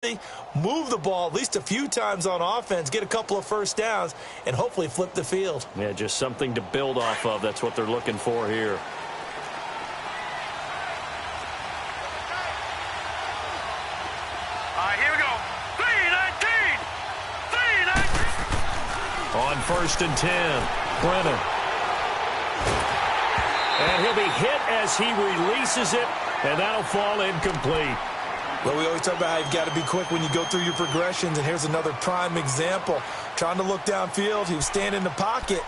move the ball at least a few times on offense, get a couple of first downs, and hopefully flip the field. Yeah, just something to build off of. That's what they're looking for here. Here we go. 3-19. 3-19. On 1st and 10, Brennan. And he'll be hit as he releases it, and that'll fall incomplete. Well, we always talk about how you've got to be quick when you go through your progressions, and here's another prime example. Trying to look downfield, he was standing in the pocket,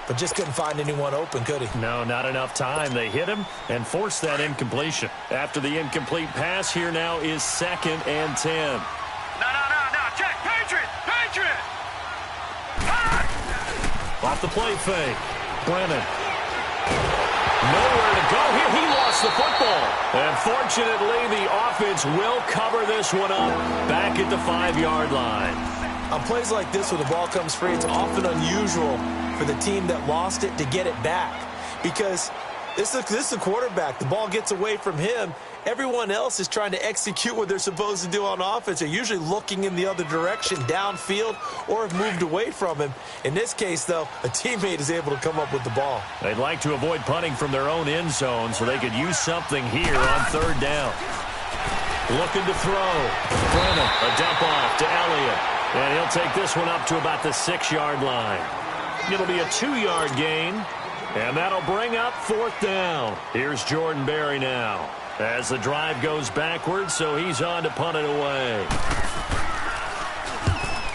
but just couldn't find anyone open, could he? No, not enough time. They hit him and forced that incompletion. After the incomplete pass, here now is 2nd and 10. No. Check. Patriot. Off the play fake. Brennan. Nowhere to go here. He lost the football. And fortunately, the offense will cover this one up back at the 5-yard line. On plays like this where the ball comes free, it's often unusual for the team that lost it to get it back. Because this is the quarterback. The ball gets away from him. Everyone else is trying to execute what they're supposed to do on offense. They're usually looking in the other direction, downfield, or have moved away from him. In this case, though, a teammate is able to come up with the ball. They'd like to avoid punting from their own end zone so they could use something here on 3rd down. Looking to throw. Brennan, a dump off to Elliott. And he'll take this one up to about the 6-yard line. It'll be a 2-yard gain, and that'll bring up 4th down. Here's Jordan Berry now, as the drive goes backwards, so he's on to punt it away.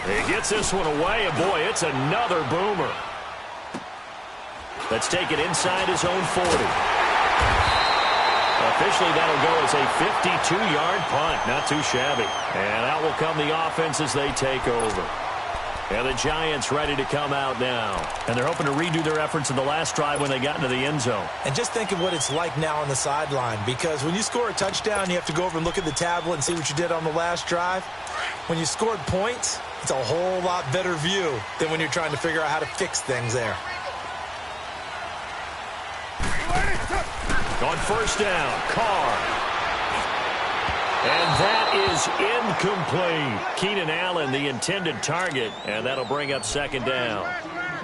He gets this one away, and boy, it's another boomer. Let's take it inside his own 40. Officially, that'll go as a 52-yard punt. Not too shabby. And out will come the offense as they take over. And the Giants ready to come out now. And they're hoping to redo their efforts in the last drive when they got into the end zone. And just think of what it's like now on the sideline, because when you score a touchdown, you have to go over and look at the tablet and see what you did on the last drive. When you scored points, it's a whole lot better view than when you're trying to figure out how to fix things there. On 1st down, Carr. And that is incomplete. Keenan Allen, the intended target, and that'll bring up 2nd down.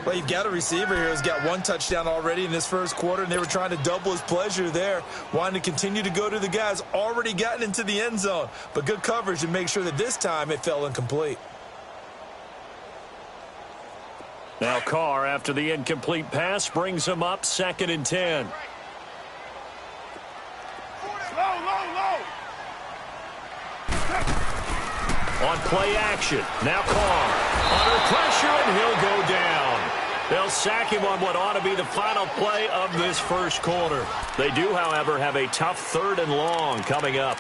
Well, you've got a receiver here who's got 1 touchdown already in this first quarter, and they were trying to double his pleasure there, wanting to continue to go to the guys already gotten into the end zone. But good coverage to make sure that this time it fell incomplete. Now Carr, after the incomplete pass, brings him up 2nd and 10. Low. On play action, now Carr. Under pressure, and he'll go down. They'll sack him on what ought to be the final play of this first quarter. They do, however, have a tough 3rd and long coming up.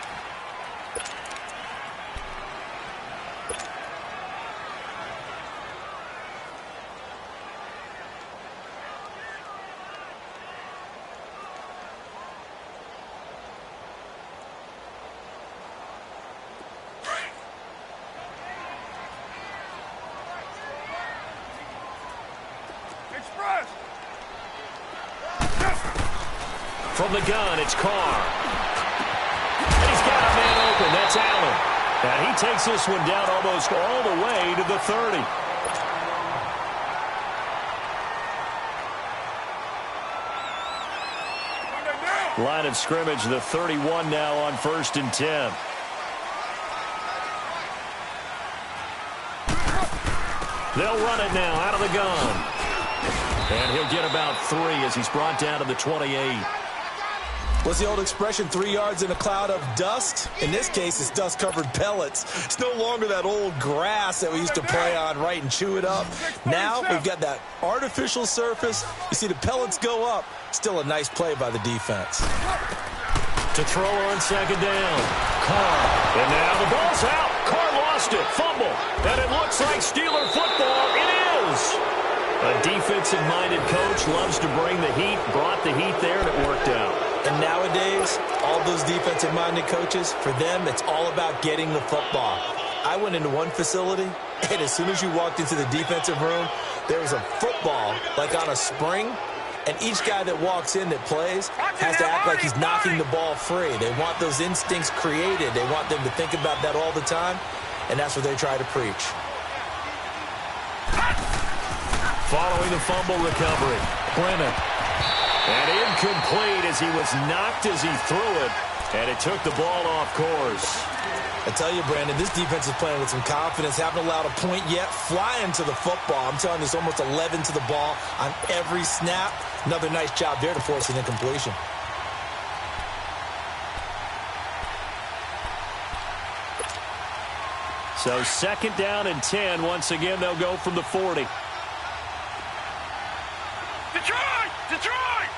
From the gun, it's Carr. And he's got a man open. That's Allen. And he takes this one down almost all the way to the 30. Line of scrimmage, the 31 now on 1st and 10. They'll run it now out of the gun. And he'll get about 3 as he's brought down to the 28. What's the old expression, 3 yards in a cloud of dust? In this case, it's dust-covered pellets. It's no longer that old grass that we used to play on, right, and chew it up. Now we've got that artificial surface. You see the pellets go up. Still a nice play by the defense. To throw on 2nd down. Carr. And now the ball's out. Carr lost it. Fumble. And it looks like Steeler football. It is. A defensive-minded coach loves to bring the heat, brought the heat there, and it worked out. And nowadays, all those defensive-minded coaches, for them, it's all about getting the football. I went into one facility, and as soon as you walked into the defensive room, there was a football, like on a spring, and each guy that walks in that plays has to act like he's knocking the ball free. They want those instincts created. They want them to think about that all the time. and that's what they try to preach. Following the fumble recovery, Brennan. And incomplete as he was knocked as he threw it, and it took the ball off course. I tell you, Brandon, this defense is playing with some confidence. Haven't allowed a point yet. Flying to the football. I'm telling you, it's almost 11 to the ball on every snap. Another nice job there to force an incompletion. So 2nd down and 10. Once again, they'll go from the 40. Detroit! Detroit!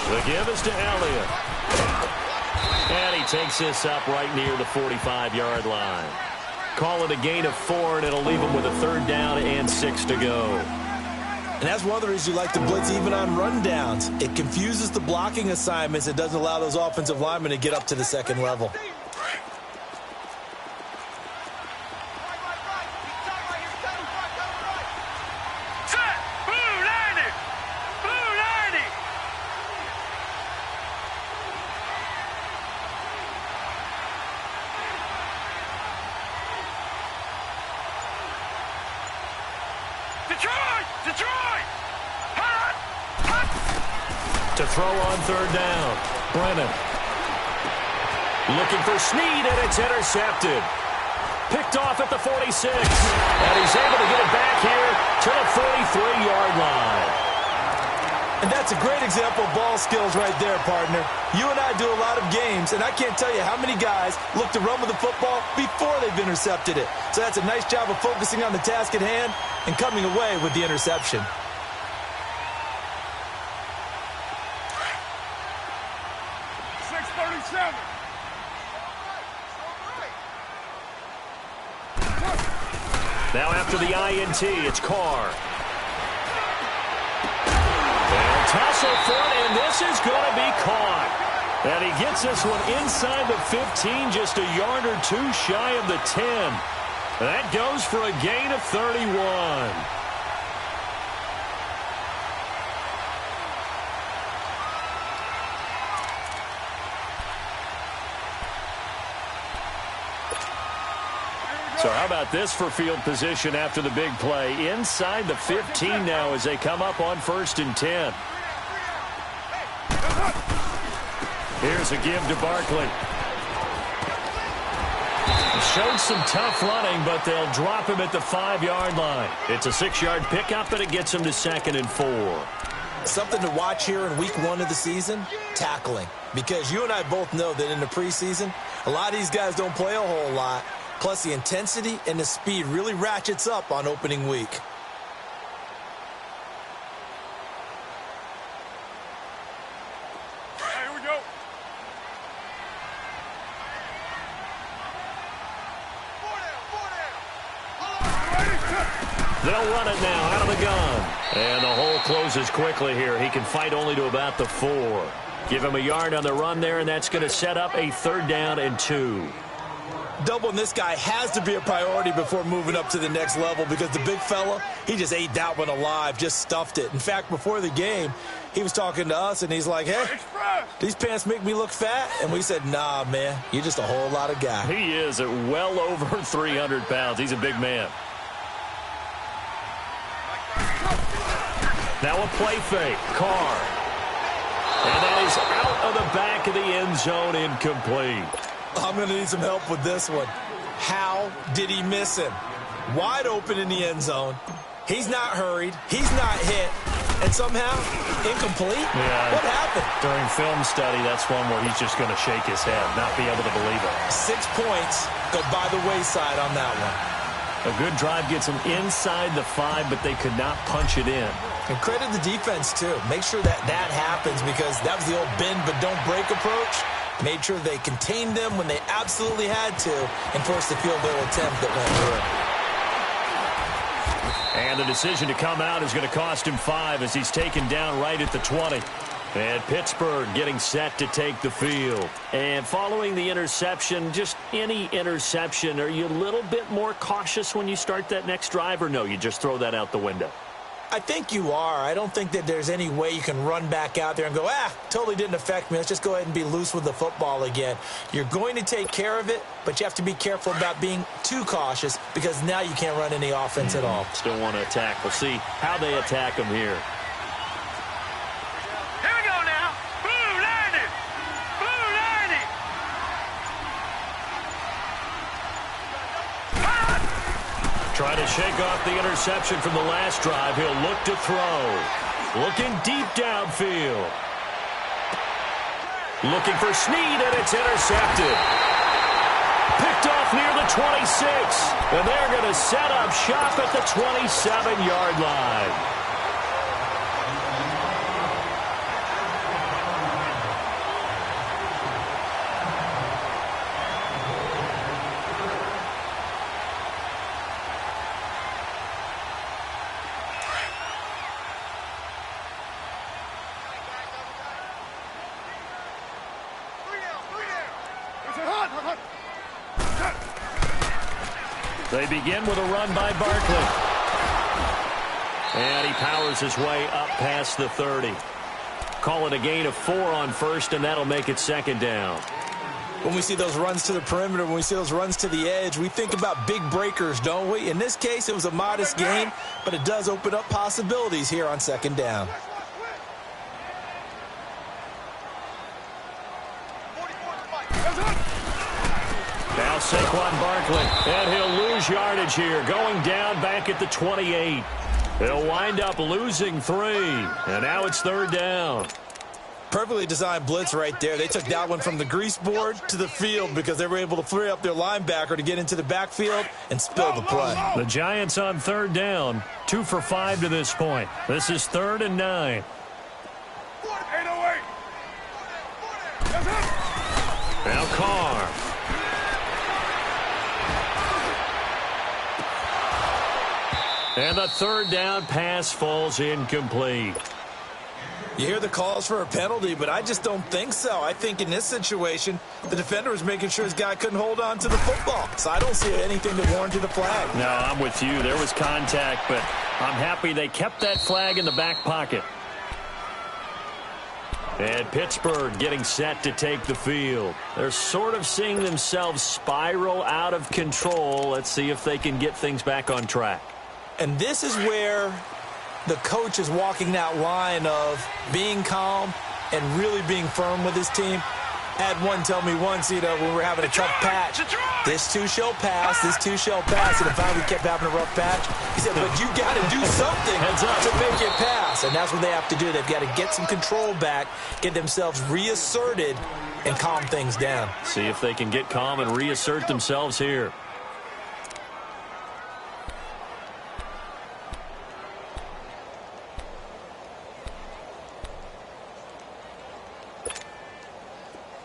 The give is to Elliott. And he takes this up right near the 45-yard line. Call it a gain of 4, and it'll leave him with a 3rd down and 6 to go. And that's one of the reasons you like to blitz even on rundowns. It confuses the blocking assignments. It doesn't allow those offensive linemen to get up to the 2nd level. To throw on 3rd down, Brennan. Looking for Snead, and it's intercepted. Picked off at the 46. And he's able to get it back here to the 43-yard line. And that's a great example of ball skills right there, partner. You and I do a lot of games, and I can't tell you how many guys look to run with the football before they've intercepted it. So that's a nice job of focusing on the task at hand and coming away with the interception. Now after the INT, it's Carr. And tussle front, and this is going to be caught. And he gets this one inside the 15, just a yard or 2 shy of the 10. That goes for a gain of 31. So how about this for field position after the big play? Inside the 15 now as they come up on 1st and 10. Here's a give to Barkley. Showed some tough running, but they'll drop him at the 5-yard line. It's a 6-yard pickup, and it gets him to 2nd and 4. Something to watch here in week 1 of the season, tackling. Because you and I both know that in the preseason, a lot of these guys don't play a whole lot. Plus, the intensity and the speed really ratchets up on opening week. Here we go. They'll run it now out of the gun. And the hole closes quickly here. He can fight only to about the 4. Give him a yard on the run there, and that's going to set up a 3rd down and 2. Doubling this guy has to be a priority before moving up to the next level because the big fella, he just ate that one alive, just stuffed it. In fact, before the game, he was talking to us, and he's like, hey, these pants make me look fat? And we said, nah, man, you're just a whole lot of guy. He is at well over 300 pounds. He's a big man. Now a play fake. Carr. And that is out of the back of the end zone, incomplete. I'm going to need some help with this one. How did he miss him? Wide open in the end zone. He's not hurried. He's not hit. And somehow, incomplete? Yeah. What happened? During film study, that's one where he's just going to shake his head, not be able to believe it. 6 points go by the wayside on that one. A good drive gets him inside the 5, but they could not punch it in. And credit the defense, too. Make sure that happens because that was the old bend but don't break approach. Made sure they contained them when they absolutely had to and forced the field goal attempt that went through. And the decision to come out is going to cost him 5 as he's taken down right at the 20. And Pittsburgh getting set to take the field. And following the interception, just any interception, are you a little bit more cautious when you start that next drive, or no, you just throw that out the window? I think you are. I don't think that there's any way you can run back out there and go, totally didn't affect me. Let's just go ahead and be loose with the football again. You're going to take care of it, but you have to be careful about being too cautious because now you can't run any offense at all. Still want to attack. We'll see how they attack them here. Here we go now. Blue 90. Blue 90. Trying to shake off the interception from the last drive. He'll look to throw. Looking deep downfield. Looking for Snead, and it's intercepted. Picked off near the 26. And they're going to set up shop at the 27-yard line. They begin with a run by Barkley. And he powers his way up past the 30. Call it a gain of 4 on first, and that'll make it second down. When we see those runs to the perimeter, when we see those runs to the edge, we think about big breakers, don't we? In this case, it was a modest gain, but it does open up possibilities here on second down. Now Saquon Barkley, and he'll lose yardage here, going down back at the 28. He'll wind up losing 3, and now it's third down. Perfectly designed blitz right there. They took that one from the grease board to the field because they were able to free up their linebacker to get into the backfield and spill the play. The Giants on third down, 2 for 5 to this point. This is 3rd and 9. Now Carr. And the third down pass falls incomplete. You hear the calls for a penalty, but I just don't think so. I think in this situation, the defender was making sure his guy couldn't hold on to the football. So I don't see anything to warrant the flag. No, I'm with you. There was contact, but I'm happy they kept that flag in the back pocket. And Pittsburgh getting set to take the field. They're sort of seeing themselves spiral out of control. Let's see if they can get things back on track. And this is where the coach is walking that line of being calm and really being firm with his team. Had one tell me once, when we were having a tough patch, this too shall pass, this too shall pass. And if we kept having a rough patch, he said, but you got to do something to make it pass. And that's what they have to do. They've got to get some control back, get themselves reasserted, and calm things down. See if they can get calm and reassert themselves here.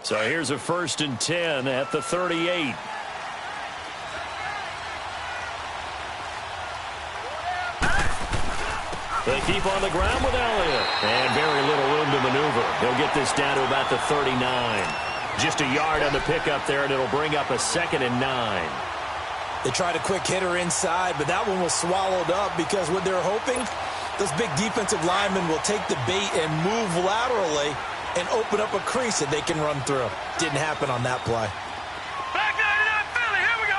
So here's a 1st and 10 at the 38. They keep on the ground with Elliott. And very little room to maneuver. He'll get this down to about the 39. Just a yard on the pickup there, and it'll bring up a 2nd and 9. They tried a quick hitter inside, but that one was swallowed up because what they're hoping, those big defensive linemen will take the bait and move laterally and open up a crease that they can run through. Didn't happen on that play. Back 99 Philly, here we go.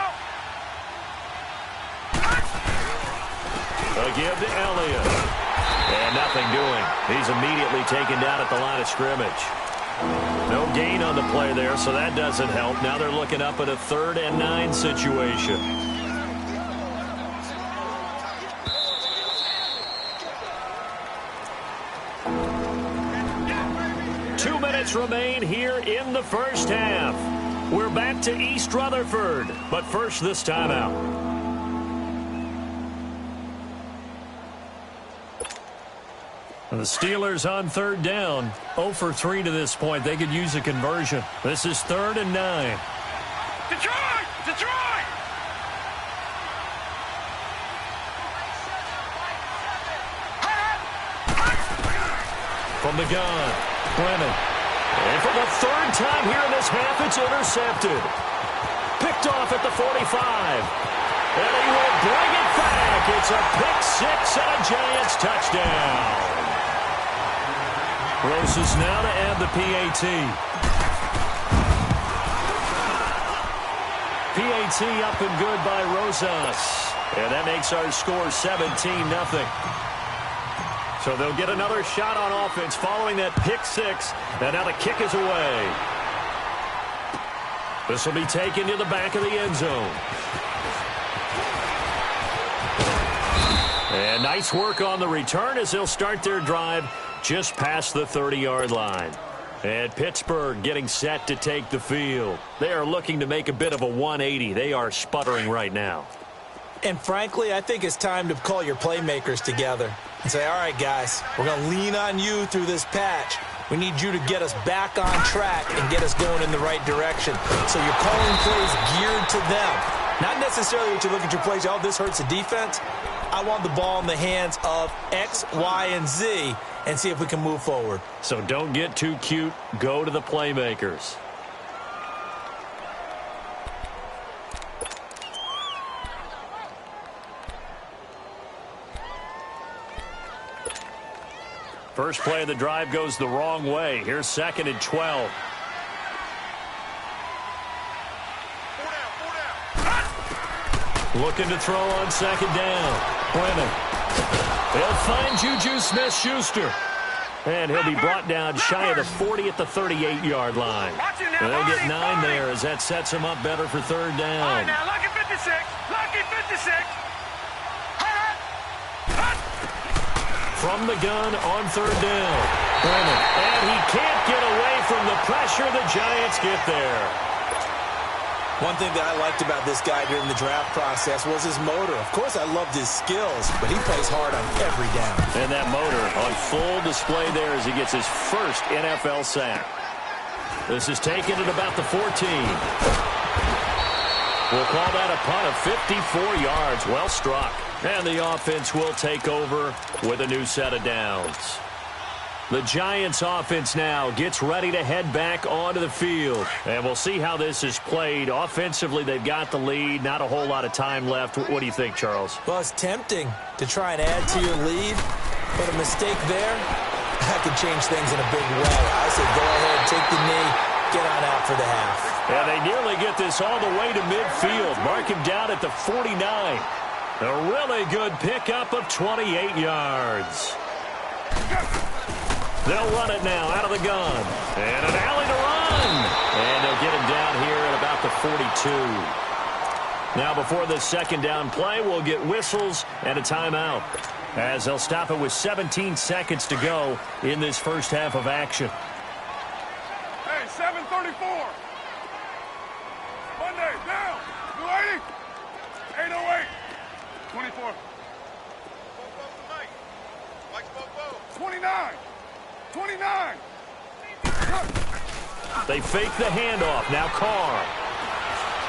A give to Elliott. And nothing doing. He's immediately taken down at the line of scrimmage. No gain on the play there, so that doesn't help. Now they're looking up at a 3rd and 9 situation. Remain here in the first half. We're back to East Rutherford, but first this timeout. The Steelers on third down, 0 for 3 to this point. They could use a conversion. This is 3rd and 9. Detroit! Detroit! From the gun, Brennan. And for the 3rd time here in this half, it's intercepted. Picked off at the 45. And he will bring it back. It's a pick six and a Giants touchdown. Rosas now to add the PAT. PAT up and good by Rosas. And that makes our score 17-0. So they'll get another shot on offense following that pick six. And now the kick is away. This will be taken to the back of the end zone. And nice work on the return as they'll start their drive just past the 30-yard line. And Pittsburgh getting set to take the field. They are looking to make a bit of a 180. They are sputtering right now. And frankly, I think it's time to call your playmakers together and say, all right, guys, we're going to lean on you through this patch. We need you to get us back on track and get us going in the right direction. So you're calling plays geared to them. Not necessarily that you look at your plays, oh, this hurts the defense. I want the ball in the hands of X, Y, and Z and see if we can move forward. So don't get too cute. Go to the playmakers. First play of the drive goes the wrong way. Here's 2nd and 12. Looking to throw on 2nd down. Brennan. He'll find Juju Smith-Schuster. And he'll be brought down shy of the 40 at the 38-yard line. And they'll get 9 there as that sets him up better for 3rd down. All right, now, lucky 56. Lucky 56. From the gun on 3rd down. Brennan. And he can't get away from the pressure. The Giants get there. One thing that I liked about this guy during the draft process was his motor. Of course, I loved his skills, but he plays hard on every down. And that motor on full display there as he gets his first NFL sack. This is taken at about the 14. We'll call that a punt of 54 yards. Well struck. And the offense will take over with a new set of downs. The Giants offense now gets ready to head back onto the field. And we'll see how this is played. Offensively, they've got the lead. Not a whole lot of time left. What do you think, Charles? Well, it's tempting to try and add to your lead, but a mistake there, that could change things in a big way. I said go ahead, take the knee, get on out for the half. And they nearly get this all the way to midfield. Mark him down at the 49. A really good pickup of 28 yards. They'll run it now out of the gun. And an alley to run. And they'll get him down here at about the 42. Now before this 2nd down play, we'll get whistles and a timeout, as they'll stop it with 17 seconds to go in this first half of action. Hey, 7:34. Monday, down. 280. 808. 24. 29. 29. They fake the handoff. Now Carr.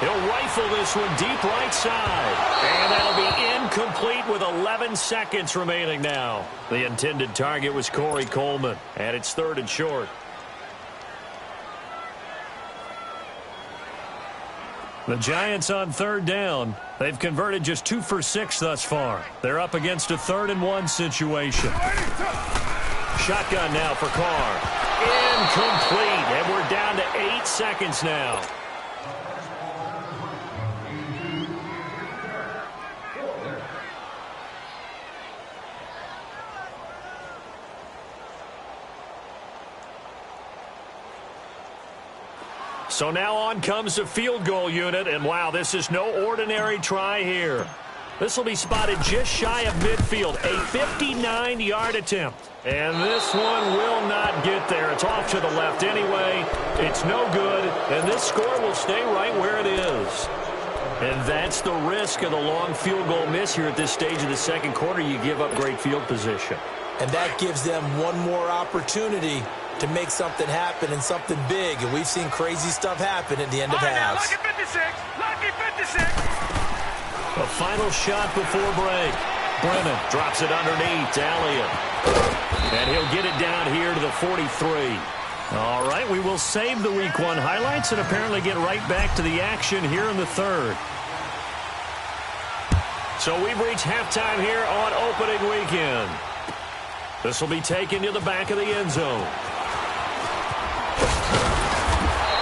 He'll rifle this one deep right side. And that'll be incomplete with 11 seconds remaining now. The intended target was Corey Coleman. And it's 3rd and short. The Giants on 3rd down. They've converted just 2 for 6 thus far. They're up against a 3rd and 1 situation. Shotgun now for Carr. Incomplete. And we're down to 8 seconds now. So now on comes the field goal unit, and wow, this is no ordinary try here. This will be spotted just shy of midfield, a 59-yard attempt. And this one will not get there. It's off to the left anyway. It's no good, and this score will stay right where it is. And that's the risk of the long field goal miss here at this stage of the 2nd quarter. You give up great field position. And that gives them one more opportunity to make something happen and something big. And we've seen crazy stuff happen at the end of halves. Lucky 56. Lucky 56. A final shot before break. Brennan drops it underneath to Elliott. And he'll get it down here to the 43. All right, we will save the Week 1 highlights and apparently get right back to the action here in the 3rd. So we've reached halftime here on opening weekend. This will be taken to the back of the end zone.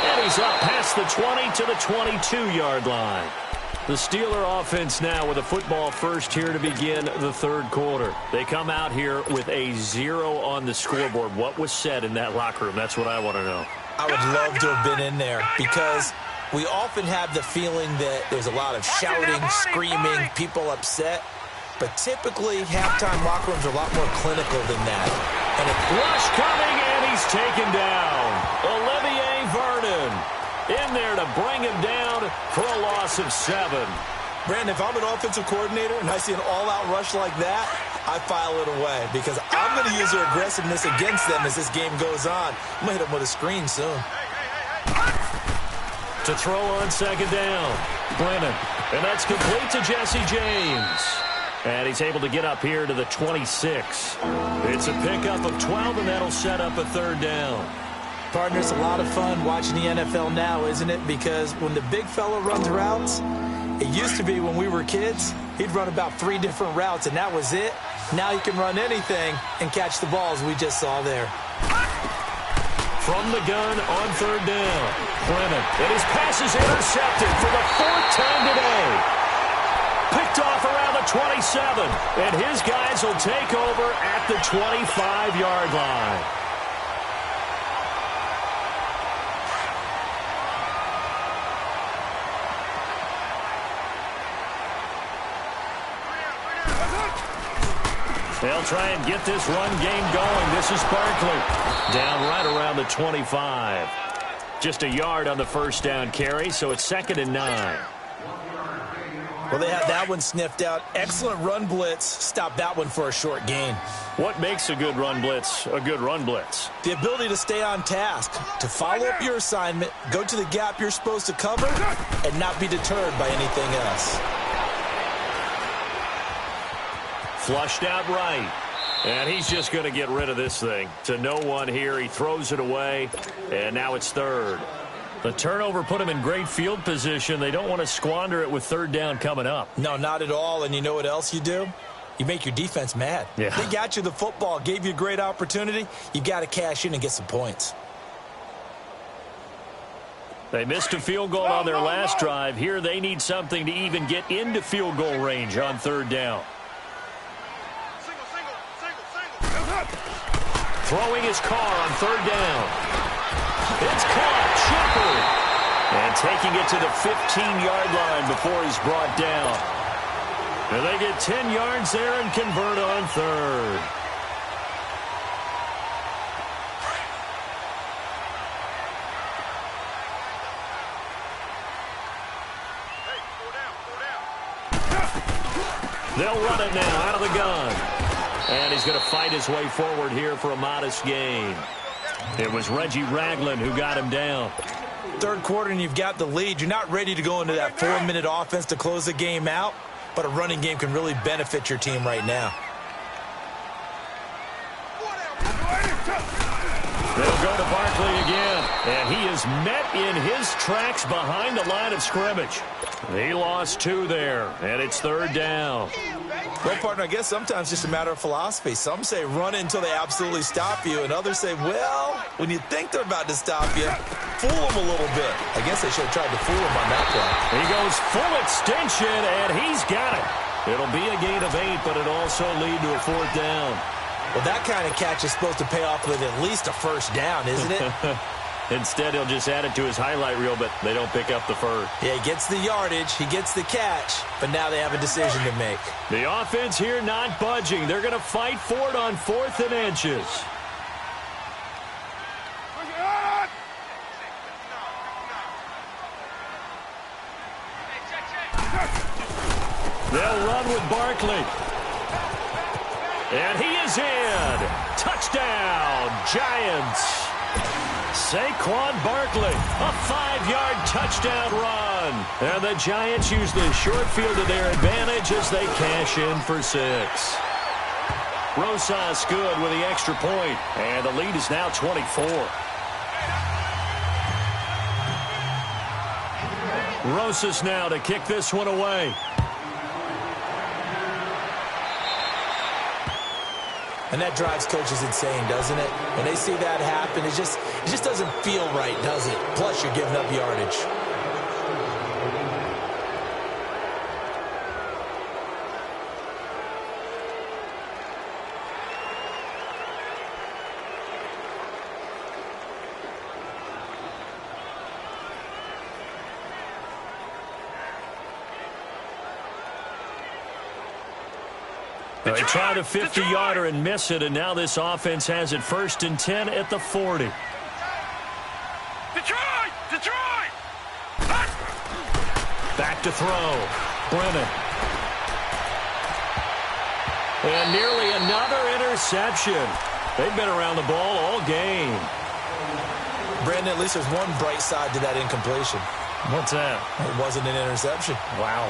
And he's up past the 20 to the 22-yard line. The Steeler offense now with a football first here to begin the third quarter. They come out here with a 0 on the scoreboard. What was said in that locker room? That's what I want to know. I would love to have been in there because we often have the feeling that there's a lot of shouting, screaming, people upset. But typically, halftime locker rooms are a lot more clinical than that. And rush coming, and he's taken down. Olivier Vernon in there to bring him down for a loss of 7. Brandon, if I'm an offensive coordinator and I see an all-out rush like that, I file it away because I'm going to use their aggressiveness against them as this game goes on. I'm going to hit them with a screen soon. To throw on second down, Brennan. And that's complete to Jesse James. And he's able to get up here to the 26. It's a pickup of 12, and that'll set up a third down. Partner, it's a lot of fun watching the NFL now, isn't it? Because when the big fella runs routes, it used to be when we were kids, he'd run about 3 different routes, and that was it. Now he can run anything and catch the balls we just saw there. From the gun on third down, Brennan. And his pass is intercepted for the 4th time today. Picked off around the 27, and his guys will take over at the 25-yard line. They'll try and get this run game going. This is Barkley. Down right around the 25. Just a yard on the first down carry, so it's 2nd and 9. Well, they had that one sniffed out. Excellent run blitz. Stop that one for a short gain. What makes a good run blitz a good run blitz? The ability to stay on task, to follow up your assignment, go to the gap you're supposed to cover, and not be deterred by anything else. Flushed out right. And he's just going to get rid of this thing. To no one here. He throws it away. And now it's 3rd. The turnover put him in great field position. They don't want to squander it with 3rd down coming up. No, not at all. And you know what else you do? You make your defense mad. Yeah. They got you the football, gave you a great opportunity. You got to cash in and get some points. They missed a field goal on their last drive. Here they need something to even get into field goal range on 3rd down. Throwing his car on 3rd down. It's caught. Shepard. And taking it to the 15-yard line before he's brought down. And they get 10 yards there and convert on 3rd. They'll run it now out of the gun. And he's going to fight his way forward here for a modest gain. It was Reggie Ragland who got him down. 3rd quarter and you've got the lead. You're not ready to go into that 4-minute offense to close the game out, but a running game can really benefit your team right now. They'll go to Barkley again, and he is met in his tracks behind the line of scrimmage. He lost 2 there, and it's 3rd down. Well, partner, I guess sometimes it's just a matter of philosophy. Some say run until they absolutely stop you, and others say, well, when you think they're about to stop you, fool them a little bit. I guess they should have tried to fool him on that play. He goes full extension, and he's got it. It'll be a gain of 8, but it'll also lead to a 4th down. Well, that kind of catch is supposed to pay off with at least a first down, isn't it? Instead, he'll just add it to his highlight reel, but they don't pick up the first. Yeah, he gets the yardage, he gets the catch, but now they have a decision to make. The offense here not budging. They're going to fight for it on 4th and inches. They'll run with Barkley. And he is in. Touchdown, Giants. Saquon Barkley, a 5-yard touchdown run. And the Giants use the short field to their advantage as they cash in for 6. Rosas good with the extra point, and the lead is now 24. Rosas now to kick this one away. And that drives coaches insane, doesn't it? When they see that happen, it just doesn't feel right, does it? Plus, you're giving up yardage. They tried a 50-yarder and miss it, and now this offense has it 1st and 10 at the 40. Detroit! Back to throw. Brennan. And nearly another interception. They've been around the ball all game. Brandon, at least there's one bright side to that incompletion. What's that? It wasn't an interception. Wow.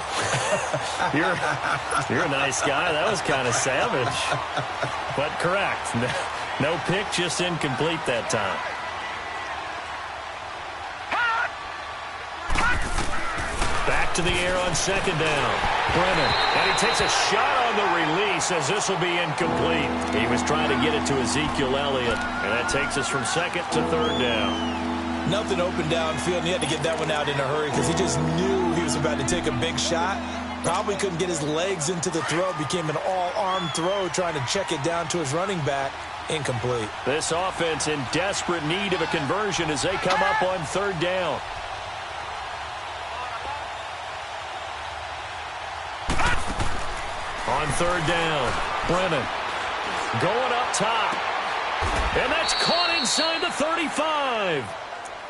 You're a nice guy. That was kind of savage. But correct. No pick, just incomplete that time. Back to the air on 2nd down. Brennan. And he takes a shot on the release as this will be incomplete. He was trying to get it to Ezekiel Elliott. And that takes us from 2nd to 3rd down. Nothing open downfield, and he had to get that one out in a hurry because he just knew he was about to take a big shot. Probably couldn't get his legs into the throw. Became an all-arm throw trying to check it down to his running back. Incomplete. This offense in desperate need of a conversion as they come up on 3rd down. On 3rd down, Brennan going up top. And that's caught inside the 35.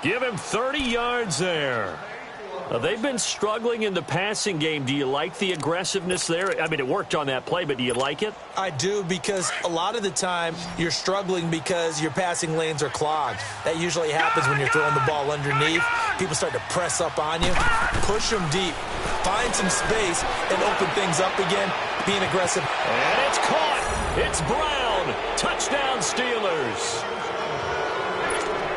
Give him 30 yards there. They've been struggling in the passing game. Do you like the aggressiveness there? I mean, it worked on that play, but do you like it? I do, because a lot of the time you're struggling because your passing lanes are clogged. That usually happens when you're throwing the ball underneath. People start to press up on you. Push them deep. Find some space and open things up again. Being aggressive. And it's caught. It's Brown. Touchdown, Steelers.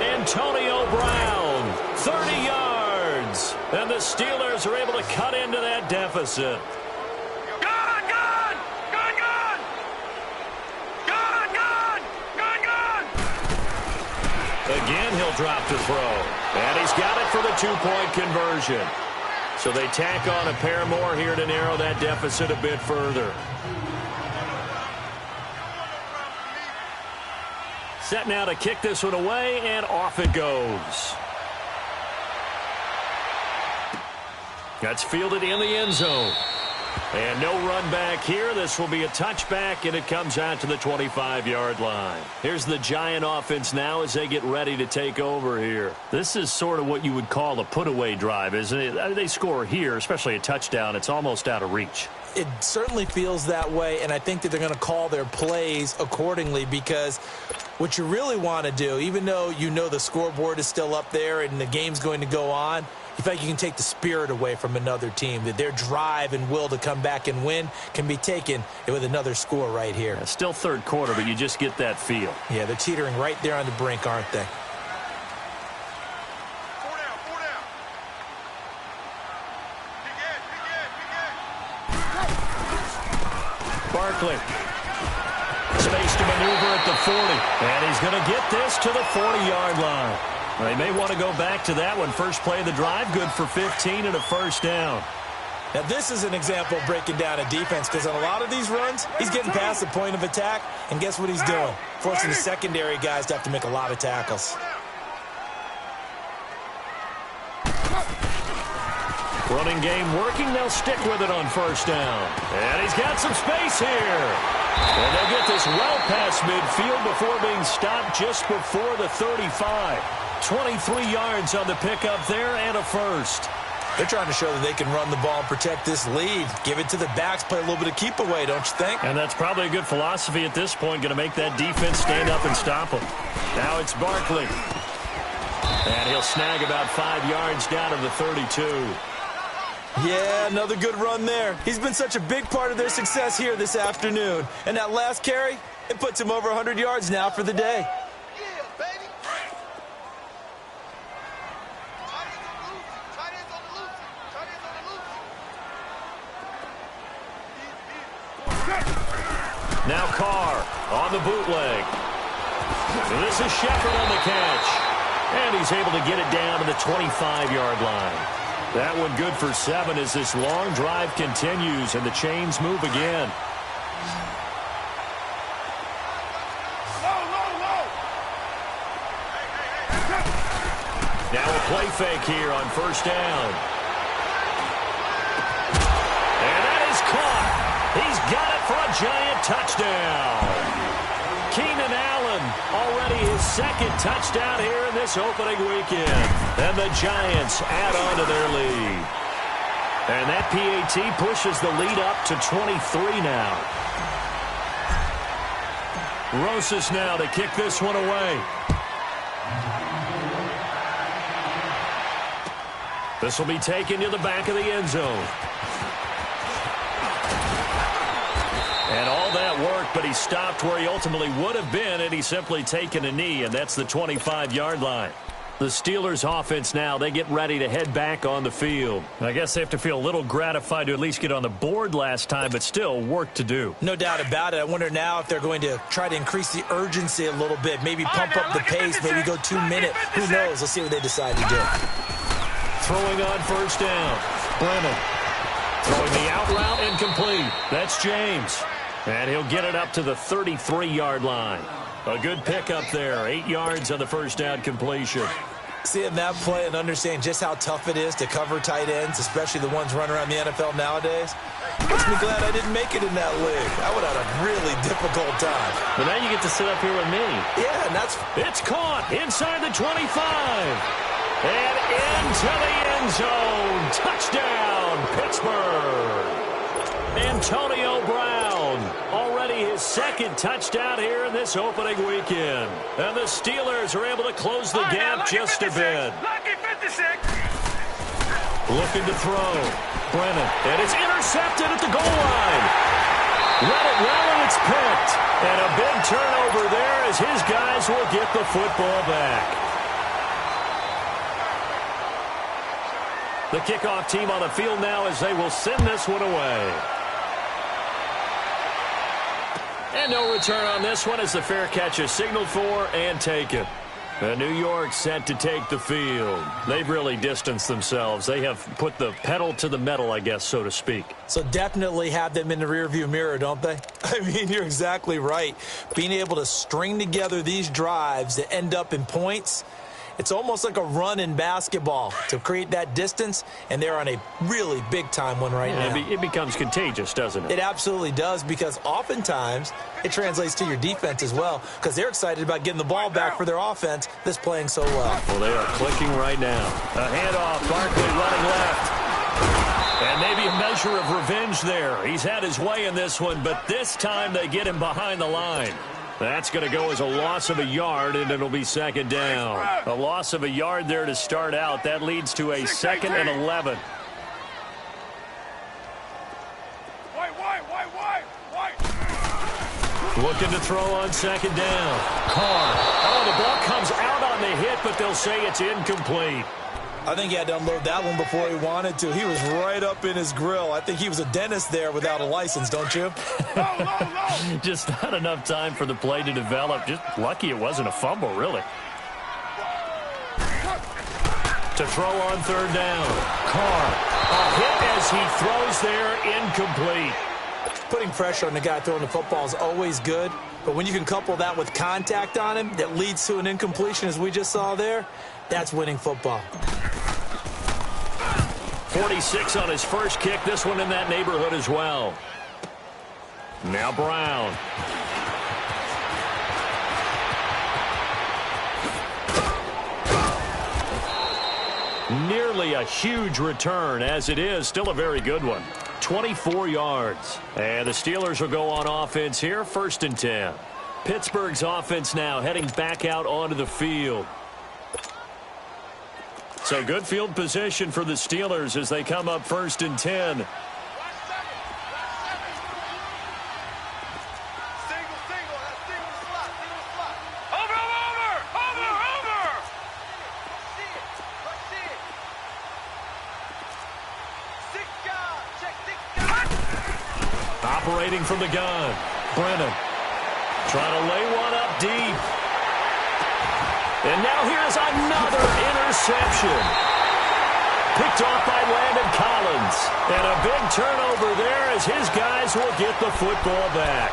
Antonio Brown, 30 yards. And the Steelers are able to cut into that deficit. Again, he'll drop to throw. And he's got it for the 2-point conversion. So they tack on a pair more here to narrow that deficit a bit further. Set now to kick this one away, and off it goes. That's fielded in the end zone. And no run back here. This will be a touchback, and it comes out to the 25-yard line. Here's the Giant offense now as they get ready to take over here. This is sort of what you would call a put-away drive, isn't it? I mean, they score here, especially a touchdown. It's almost out of reach. It certainly feels that way, and I think that they're going to call their plays accordingly, because what you really want to do, even though you know the scoreboard is still up there and the game's going to go on, you feel like you can take the spirit away from another team, that their drive and will to come back and win can be taken with another score right here. Yeah, still 3rd quarter, but you just get that feel. Yeah, they're teetering right there on the brink, aren't they? Barkley. Space to maneuver at the 40. And he's going to get this to the 40-yard line. They may want to go back to that one. First play of the drive, good for 15 and a 1st down. Now, this is an example of breaking down a defense, because on a lot of these runs, he's getting past the point of attack, and guess what he's doing? Forcing the secondary guys to have to make a lot of tackles. Running game working. They'll stick with it on 1st down. And he's got some space here. And they'll get this well past midfield before being stopped just before the 35. 23 yards on the pickup there and a 1st. They're trying to show that they can run the ball and protect this lead. Give it to the backs, play a little bit of keep away, don't you think? And that's probably a good philosophy at this point, going to make that defense stand up and stop them. Now it's Barkley. And he'll snag about 5 yards down to the 32. Yeah, another good run there. He's been such a big part of their success here this afternoon. And that last carry, it puts him over 100 yards now for the day. Now Carr on the bootleg. And this is Shepard on the catch. And he's able to get it down to the 25-yard line. That one good for 7 as this long drive continues and the chains move again. Now a play fake here on first down. And that is caught. He's got it for a giant touchdown. Keenan Allen, already his second touchdown here in this opening weekend. And the Giants add on to their lead. And that PAT pushes the lead up to 23 now. Rosas now to kick this one away. This will be taken to the back of the end zone. And all that worked, but he stopped where he ultimately would have been, and he's simply taken a knee, and that's the 25-yard line. The Steelers' offense now, they get ready to head back on the field. I guess they have to feel a little gratified to at least get on the board last time, but still work to do. No doubt about it. I wonder now if they're going to try to increase the urgency a little bit, maybe pump up the pace, maybe go 2 minutes. Who knows? Let's see what they decide to do. Throwing on first down. Brennan. Throwing the out route incomplete. That's James. And he'll get it up to the 33-yard line. A good pickup there. 8 yards on the first down completion. Seeing that play and understand just how tough it is to cover tight ends, especially the ones running around the NFL nowadays, makes me glad I didn't make it in that league. I would have had a really difficult time. But now you get to sit up here with me. Yeah, and that's... It's caught inside the 25. And into the end zone. Touchdown, Pittsburgh. Antonio Brown, already his second touchdown here in this opening weekend. And the Steelers are able to close the gap just a bit. Lucky 56. Looking to throw. Brennan. And it's intercepted at the goal line. Read it well, and it's picked. And a big turnover there as his guys will get the football back. The kickoff team on the field now as they will send this one away. And no return on this one as the fair catch is signaled for and taken. And New York set to take the field. They've really distanced themselves. They have put the pedal to the metal, I guess, so to speak. So definitely have them in the rearview mirror, don't they? I mean, you're exactly right. Being able to string together these drives that end up in points, it's almost like a run in basketball to create that distance, and they're on a really big-time one right now. It becomes contagious, doesn't it? It absolutely does, because oftentimes it translates to your defense as well, because they're excited about getting the ball back for their offense that's playing so well. Well, they are clicking right now. A handoff, Barkley running left. And maybe a measure of revenge there. He's had his way in this one, but this time they get him behind the line. That's going to go as a loss of a yard, and it'll be second down. A loss of a yard there to start out. That leads to a 2nd and 11. Looking to throw on second down. Carr. Oh, the ball comes out on the hit, but they'll say it's incomplete. I think he had to unload that one before he wanted to. He was right up in his grill. I think he was a dentist there without a license, don't you? Just not enough time for the play to develop. Just lucky it wasn't a fumble, really. To throw on third down. Carr. A hit as he throws there, incomplete. Putting pressure on the guy throwing the football is always good, but when you can couple that with contact on him that leads to an incompletion, as we just saw there, that's winning football. 46 on his first kick. This one in that neighborhood as well. Now Brown. Nearly a huge return, as it is still a very good one. 24 yards. And the Steelers will go on offense here, 1st and 10. Pittsburgh's offense now heading back out onto the field. So good field position for the Steelers as they come up 1st and 10. Operating from the gun. Brennan. Trying to lay one up deep. And now here's another interception. Picked off by Landon Collins. And a big turnover there as his guys will get the football back.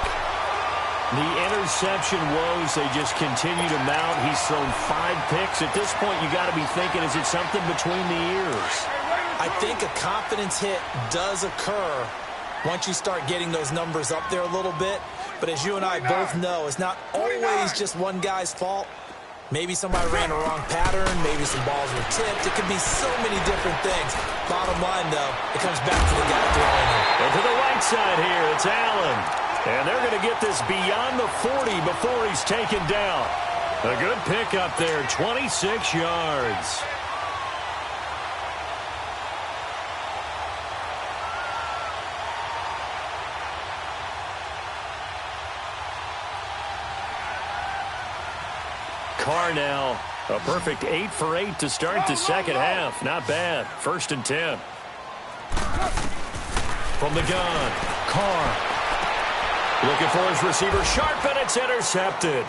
The interception woes, they just continue to mount. He's thrown 5 picks. At this point, you got to be thinking, is it something between the ears? I think a confidence hit does occur once you start getting those numbers up there a little bit. But as you and I both know, it's not always just one guy's fault. Maybe somebody ran a wrong pattern. Maybe some balls were tipped. It could be so many different things. Bottom line, though, it comes back to the guy throwing it. And to the right side here, it's Allen. And they're going to get this beyond the 40 before he's taken down. A good pickup there, 26 yards. Carr now, a perfect 8 for 8 to start the second half. Not bad. 1st and 10. From the gun, Carr. Looking for his receiver, sharp, and it's intercepted.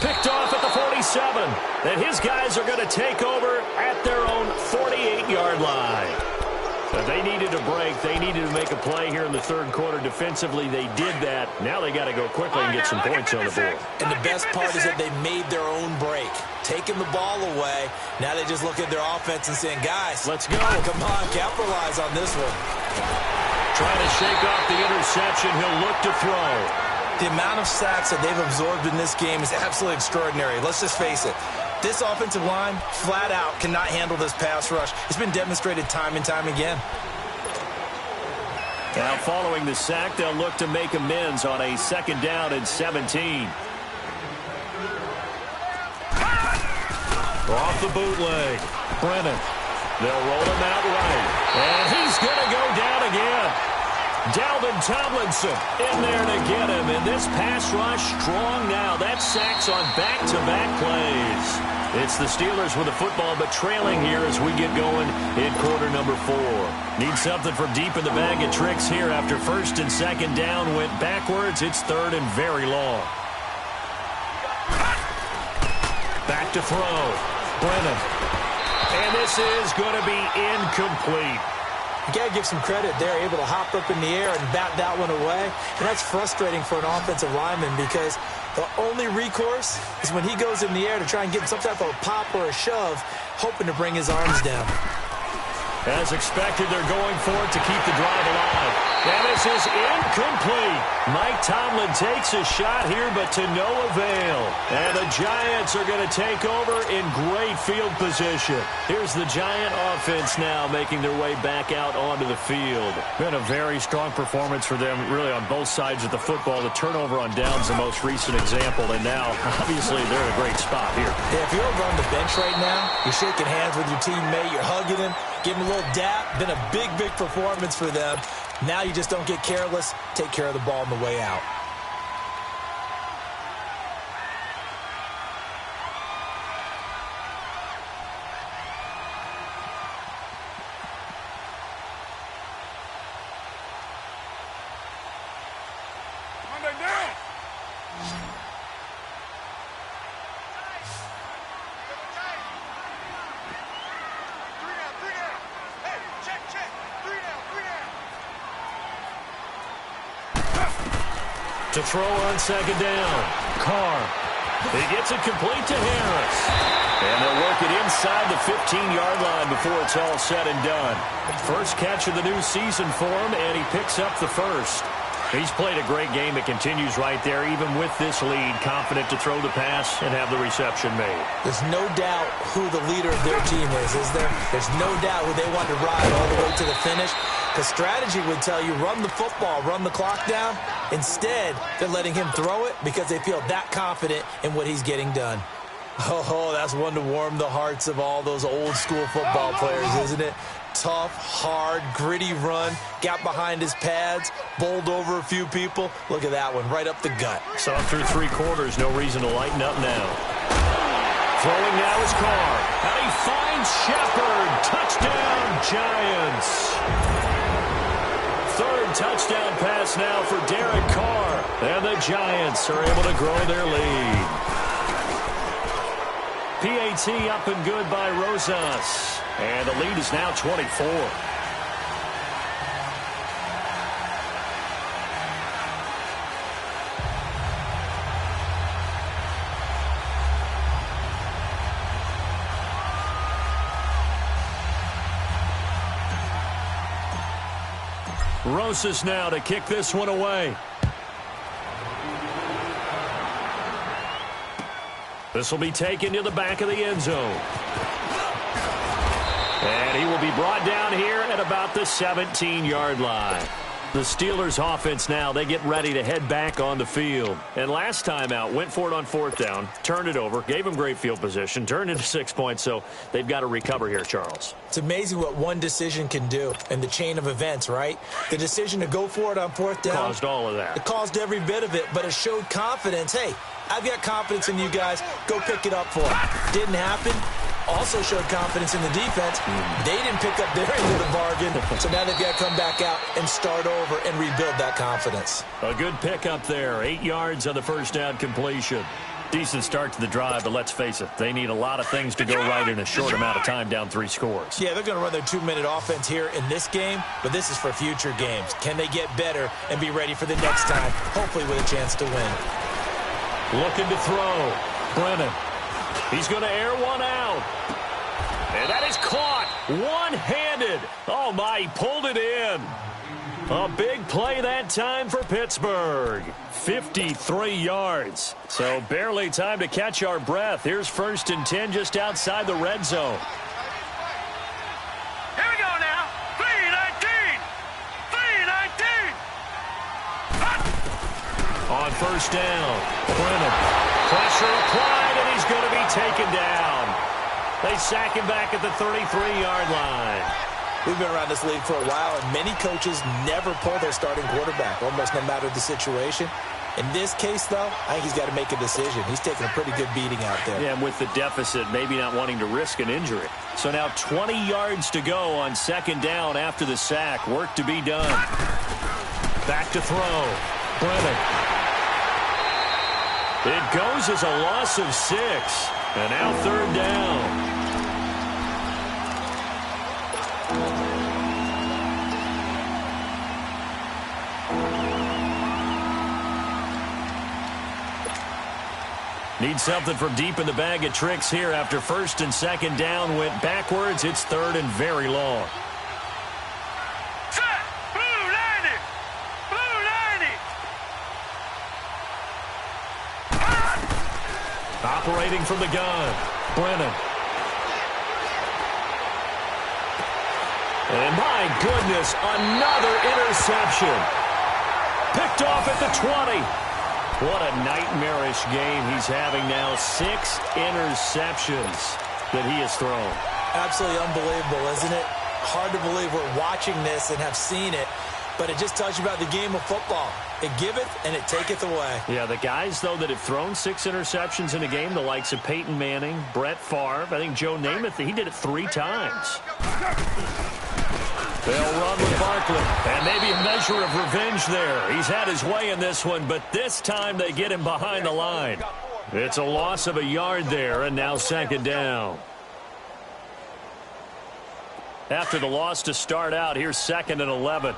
Picked off at the 47. And his guys are going to take over at their own 48-yard line. But they needed a break. They needed to make a play here in the third quarter. Defensively, they did that. Now they got to go quickly and get some points on the board. And the best part is that they made their own break. Taking the ball away. Now they just look at their offense and saying, guys, let's go. Come on, capitalize on this one. Trying to shake off the interception. He'll look to throw. The amount of sacks that they've absorbed in this game is absolutely extraordinary. Let's just face it. This offensive line, flat out, cannot handle this pass rush. It's been demonstrated time and time again. Now following the sack, they'll look to make amends on a 2nd down and 17. Off the bootleg, Brennan. They'll roll him out right. And he's going to go down again. Dalvin Tomlinson in there to get him. And this pass rush strong now. That's sacks on back-to-back plays. It's the Steelers with the football, but trailing here as we get going in quarter number 4. Need something from deep in the bag of tricks here after 1st and 2nd down went backwards. It's 3rd and very long. Back to throw. Brennan. And this is going to be incomplete. You got to give some credit. They're able to hop up in the air and bat that one away. And that's frustrating for an offensive lineman because the only recourse is when he goes in the air to try and get some type of a pop or a shove, hoping to bring his arms down. As expected, they're going for it to keep the drive alive. And this is incomplete. Mike Tomlin takes a shot here, but to no avail. And the Giants are going to take over in great field position. Here's the Giant offense now making their way back out onto the field. Been a very strong performance for them, really, on both sides of the football. The turnover on downs, the most recent example. And now, obviously, they're in a great spot here. Yeah, if you're over on the bench right now, you're shaking hands with your teammate, you're hugging him, giving him a little dap. Been a big, big performance for them. Now you just don't get careless. Take care of the ball on the way out. Monday down. To throw on 2nd down. Carr. He gets it complete to Harris. And they'll work it inside the 15-yard line before it's all said and done. First catch of the new season for him, and he picks up the first. He's played a great game. It continues right there, even with this lead, confident to throw the pass and have the reception made. There's no doubt who the leader of their team is there? There's no doubt who they want to ride all the way to the finish. Because strategy would tell you, run the football, run the clock down. Instead, they're letting him throw it because they feel that confident in what he's getting done. Oh, that's one to warm the hearts of all those old school football players, isn't it? Tough, hard, gritty run, got behind his pads, bowled over a few people. Look at that one, right up the gut. Saw through 3 quarters, no reason to lighten up now. Throwing now is Carr, and he finds Shepard. Touchdown, Giants. 3rd touchdown pass now for Derek Carr. And the Giants are able to grow their lead. PAT up and good by Rosas. And the lead is now 24. Rosas now to kick this one away. This will be taken to the back of the end zone. And he will be brought down here at about the 17-yard line. The Steelers offense now, they get ready to head back on the field. And last time out, went for it on fourth down, turned it over, gave them great field position, turned into 6 points, so they've got to recover here, Charles. It's amazing what one decision can do in the chain of events, right? The decision to go for it on fourth down. Caused all of that. It caused every bit of it, but it showed confidence. Hey, I've got confidence in you guys. Go pick it up for it. Didn't happen. Also showed confidence in the defense. They didn't pick up their end of the bargain, so now they've got to come back out and start over and rebuild that confidence. A good pickup there. 8 yards on the first down completion. Decent start to the drive, but let's face it, they need a lot of things to go right in a short amount of time, down 3 scores. Yeah, they're going to run their 2-minute offense here in this game, but this is for future games. Can they get better and be ready for the next time, hopefully with a chance to win? Looking to throw. Brennan. He's going to air one out. And that is caught one-handed. Oh, my, he pulled it in. A big play that time for Pittsburgh. 53 yards. So barely time to catch our breath. Here's 1st and 10 just outside the red zone. Here we go now. 3-19. 3-19. On first down, Brennan. Pressure applied, and he's going to be taken down. They sack him back at the 33-yard line. We've been around this league for a while, and many coaches never pull their starting quarterback, almost no matter the situation. In this case, though, I think he's got to make a decision. He's taking a pretty good beating out there. Yeah, and with the deficit, maybe not wanting to risk an injury. So now 20 yards to go on 2nd down after the sack. Work to be done. Back to throw. Brennan. It goes as a loss of 6. And now 3rd down. Need something from deep in the bag of tricks here after 1st and 2nd down went backwards. It's 3rd and very long. Set. Blue 90. Blue 90. Operating from the gun. Brennan. And my goodness, another interception. Picked off at the 20. What a nightmarish game he's having now. 6 interceptions that he has thrown. Absolutely unbelievable, isn't it? Hard to believe we're watching this and have seen it, but it just tells you about the game of football. It giveth and it taketh away. Yeah, the guys, though, that have thrown 6 interceptions in a game, the likes of Peyton Manning, Brett Favre, I think Joe Namath, he did it 3 times. They'll run with Barkley, and maybe a measure of revenge there. He's had his way in this one, but this time they get him behind the line. It's a loss of a yard there, and now 2nd down. After the loss to start out, here's 2nd and 11.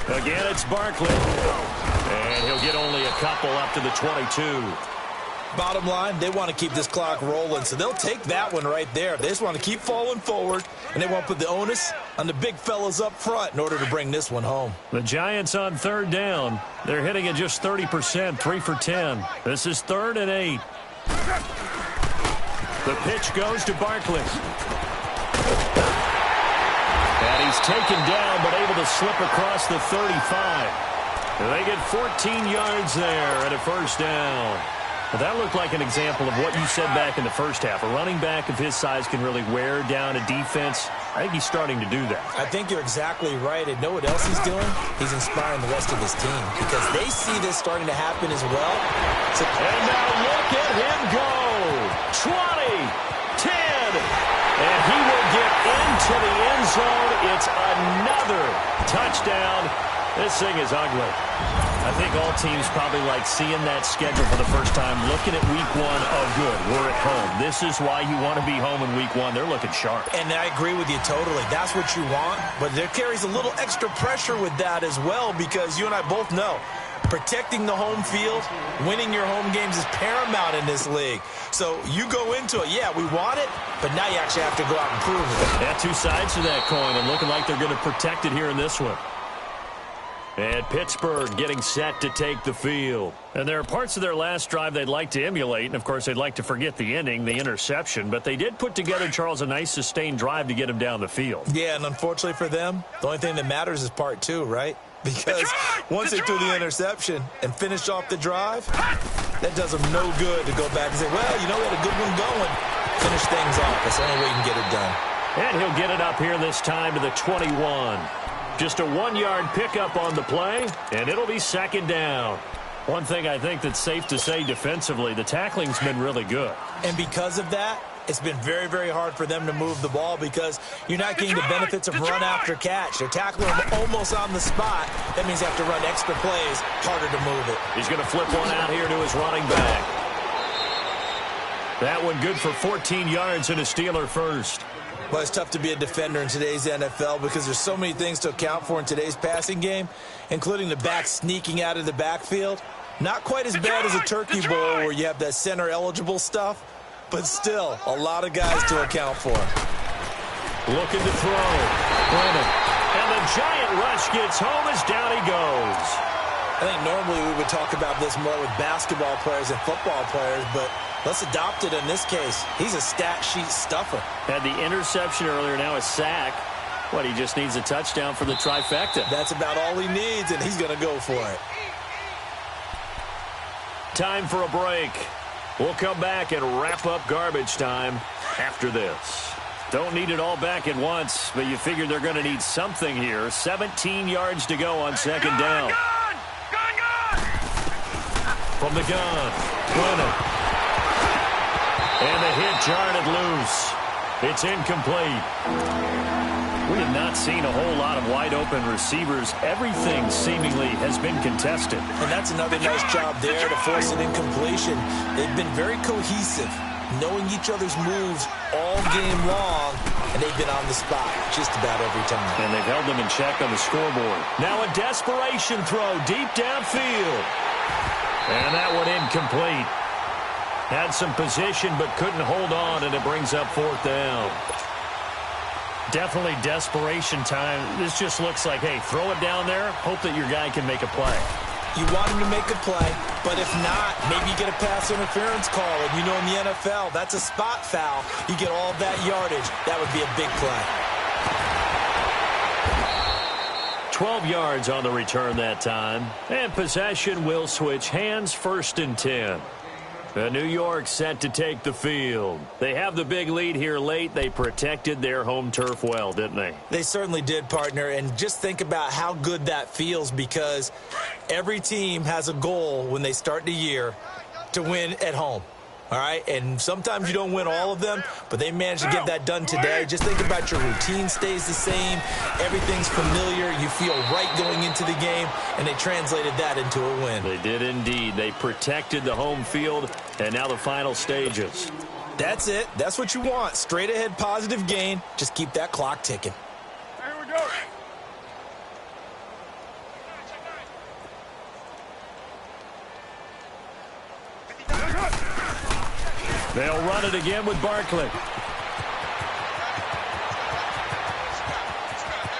Again, it's Barkley. And he'll get only a couple up to the 22. Bottom line, they want to keep this clock rolling, so they'll take that one right there. They just want to keep falling forward, and they want to put the onus on the big fellas up front in order to bring this one home. The Giants on 3rd down. They're hitting at just 30%, 3 for 10. This is 3rd and 8. The pitch goes to Barkley. And he's taken down, but able to slip across the 35. And they get 14 yards there at a 1st down. Well, that looked like an example of what you said back in the first half. A running back of his size can really wear down a defense. I think he's starting to do that. I think you're exactly right. And know what else he's doing? He's inspiring the rest of his team because they see this starting to happen as well. And now look at him go. 20, 10, And he will get into the end zone. It's another touchdown. This thing is ugly. I think all teams probably like seeing that schedule for the first time, looking at week one. Oh, good, we're at home. This is why you want to be home in week one. They're looking sharp. And I agree with you totally. That's what you want. But there carries a little extra pressure with that as well, because you and I both know protecting the home field, winning your home games is paramount in this league. So you go into it, yeah, we want it, but now you actually have to go out and prove it. Yeah, two sides to that coin, and looking like they're going to protect it here in this one. And Pittsburgh getting set to take the field. And there are parts of their last drive they'd like to emulate, and of course they'd like to forget the ending, the interception, but they did put together, Charles, a nice sustained drive to get him down the fild. Yeah, and unfortunately for them, the only thing that matters is part two, right? Because once they threw the interception and finished off the drive, that does them no good to go back and say, well, you know, we had a good one going. Finish things off. That's the only way you can get it done. And he'll get it up here this time to the 21. Just a 1-yard pickup on the play, and it'll be second down. One thing I think that's safe to say defensively, the tackling's been really good. And because of that, it's been very, very hard for them to move the ball because you're not getting the benefits of run after catch. They're tackling them almost on the spot. That means they have to run extra plays, harder to move it. He's going to flip one out here to his running back. That one good for 14 yards and a Steeler first. Well, it's tough to be a defender in today's NFL because there's so many things to account for in today's passing game, including the back sneaking out of the backfield. Not quite as bad as a turkey bowl where you have that center-eligible stuff, but still a lot of guys to account for. Looking to throw. Brennan. And the giant rush gets home as down he goes. I think normally we would talk about this more with basketball players and football players, but let's adopt it in this case. He's a stat sheet stuffer. Had the interception earlier, now a sack. What, he just needs a touchdown for the trifecta. That's about all he needs, and he's going to go for it. Time for a break. We'll come back and wrap up garbage time after this. Don't need it all back at once, but you figure they're going to need something here. 17 yards to go on second down. From the gun, Brennan. And the hit jarred loose. It's incomplete. We have not seen a whole lot of wide-open receivers. Everything seemingly has been contested. And that's another nice job there to force an incompletion. They've been very cohesive, knowing each other's moves all game long, and they've been on the spot just about every time. And they've held them in check on the scoreboard. Now a desperation throw deep downfield. And that one incomplete. Had some position but couldn't hold on, and it brings up fourth down. Definitely desperation time. This just looks like, hey, throw it down there, hope that your guy can make a play. You want him to make a play, but if not, maybe you get a pass interference call. And you know in the NFL, that's a spot foul. You get all that yardage. That would be a big play. 12 yards on the return that time. And possession will switch hands, 1st and 10. New York set to take the field. They have the big lead here late. They protected their home turf well, didn't they? They certainly did, partner. And just think about how good that feels, because every team has a goal when they start the year to win at home. All right, and sometimes you don't win all of them, but they managed to get that done today. Just think about your routine stays the same. Everything's familiar. You feel right going into the game, and they translated that into a win. They did indeed. They protected the home field, and now the final stages. That's it. That's what you want. Straight ahead positive gain. Just keep that clock ticking. Here we go. They'll run it again with Barkley.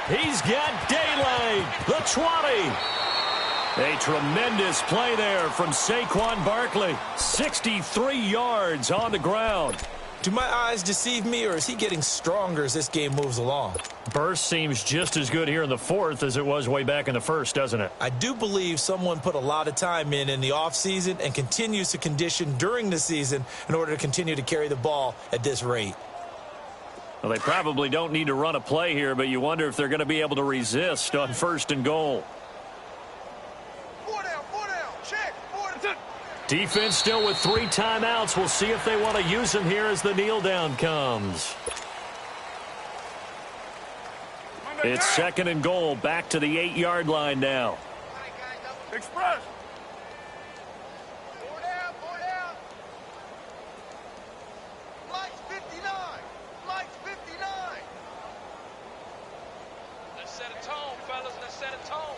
He's got daylight. The 20. A tremendous play there from Saquon Barkley. 63 yards on the ground. Do my eyes deceive me, or is he getting stronger as this game moves along? Burst seems just as good here in the fourth as it was way back in the first, doesn't it? I do believe someone put a lot of time in the offseason and continues to condition during the season in order to continue to carry the ball at this rate. Well, they probably don't need to run a play here, but you wonder if they're going to be able to resist on 1st and goal. Four down, check, 4 down. Defense still with 3 timeouts. We'll see if they want to use them here as the kneel down comes. It's second and goal, back to the 8-yard line now. Express. Lights 59. Lights 59. Let's set a tone, fellas. Let's set a tone.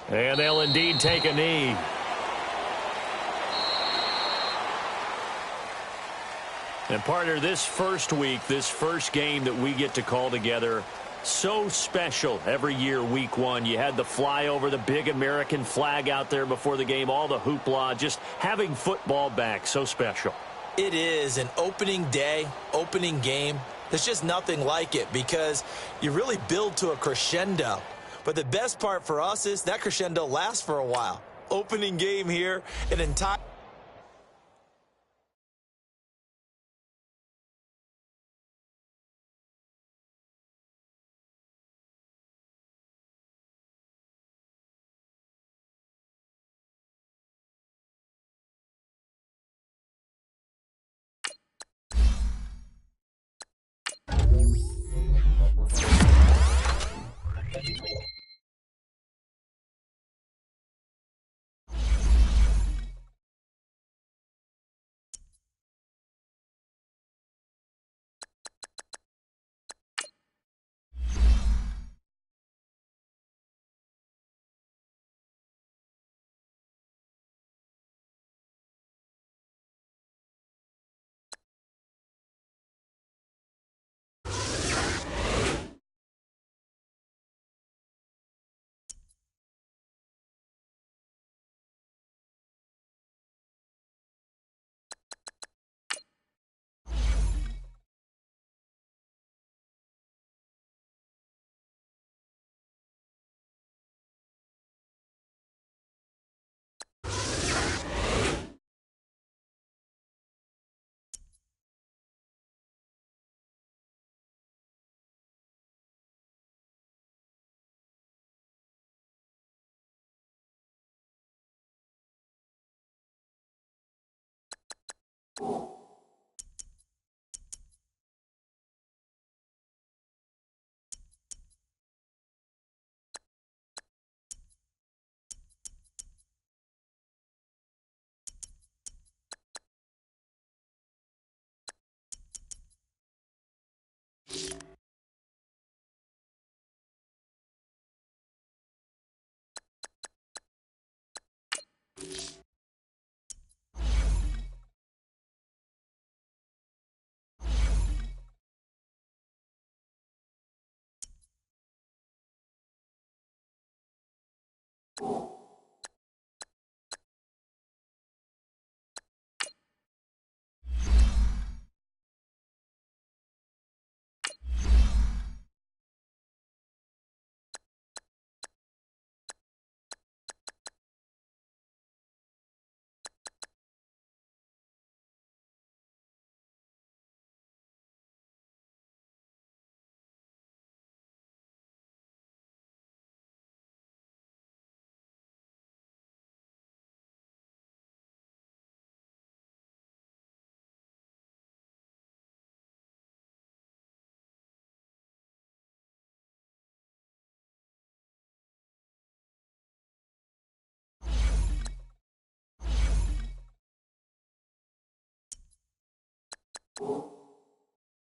And they'll indeed take a knee. And partner, this first week, this first game that we get to call together, so special every year, week one. You had the flyover, the big American flag out there before the game, all the hoopla, just having football back, so special. It is an opening day, opening game. There's just nothing like it because you really build to a crescendo. But the best part for us is that crescendo lasts for a while. Opening game here, an entire...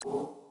Oh.